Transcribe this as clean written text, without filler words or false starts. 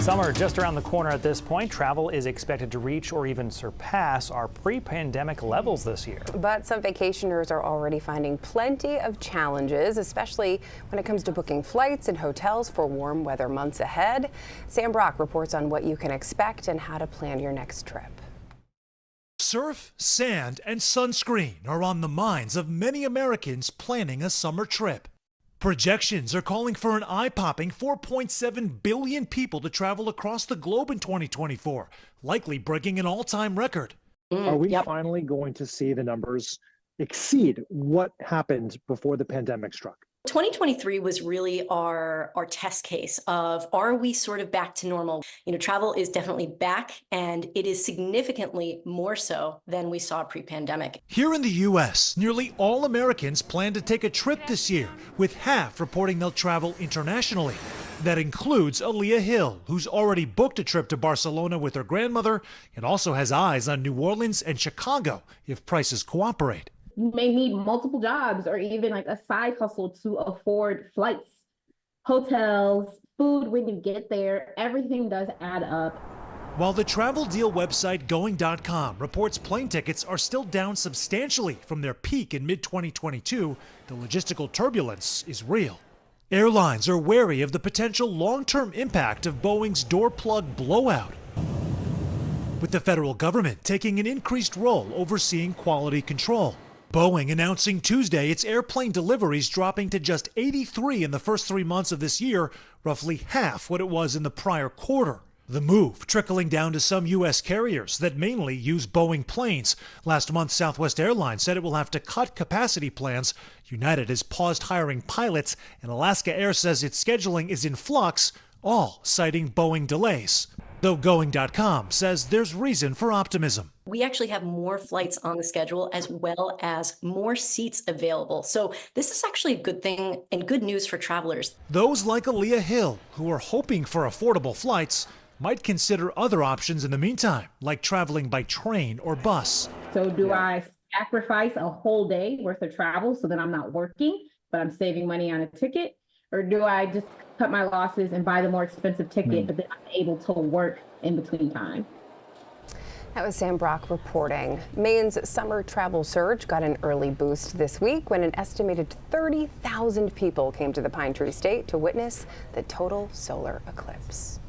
Summer just around the corner at this point. Travel is expected to reach or even surpass our pre-pandemic levels this year. But some vacationers are already finding plenty of challenges, especially when it comes to booking flights and hotels for warm weather months ahead. Sam Brock reports on what you can expect and how to plan your next trip. Surf, sand, and sunscreen are on the minds of many Americans planning a summer trip. Projections are calling for an eye-popping 4.7 billion people to travel across the globe in 2024, likely breaking an all-time record. Are we finally going to see the numbers exceed what happened before the pandemic struck? 2023 was really our test case of, are we sort of back to normal? Travel is definitely back, and it is significantly more so than we saw pre-pandemic. Here in the U.S., nearly all Americans plan to take a trip this year, with half reporting they'll travel internationally. That includes Aaliyah Hill, who's already booked a trip to Barcelona with her grandmother and also has eyes on New Orleans and Chicago if prices cooperate. You may need multiple jobs or even like a side hustle to afford flights, hotels, food when you get there. Everything does add up. While the travel deal website Going.com reports plane tickets are still down substantially from their peak in mid-2022, the logistical turbulence is real. Airlines are wary of the potential long-term impact of Boeing's door plug blowout, with the federal government taking an increased role overseeing quality control. Boeing announcing Tuesday its airplane deliveries dropping to just 83 in the first 3 months of this year, roughly half what it was in the prior quarter. The move trickling down to some U.S. carriers that mainly use Boeing planes. Last month, Southwest Airlines said it will have to cut capacity plans. United has paused hiring pilots, and Alaska Air says its scheduling is in flux, all citing Boeing delays. Though Going.com says there's reason for optimism. We actually have more flights on the schedule as well as more seats available. So this is actually a good thing and good news for travelers. Those like Aaliyah Hill, who are hoping for affordable flights, might consider other options in the meantime, like traveling by train or bus. So do I sacrifice a whole day worth of travel so that I'm not working, but I'm saving money on a ticket? Or do I just cut my losses and buy the more expensive ticket, but then I'm able to work in between time? That was Sam Brock reporting. Maine's summer travel surge got an early boost this week when an estimated 30,000 people came to the Pine Tree State to witness the total solar eclipse.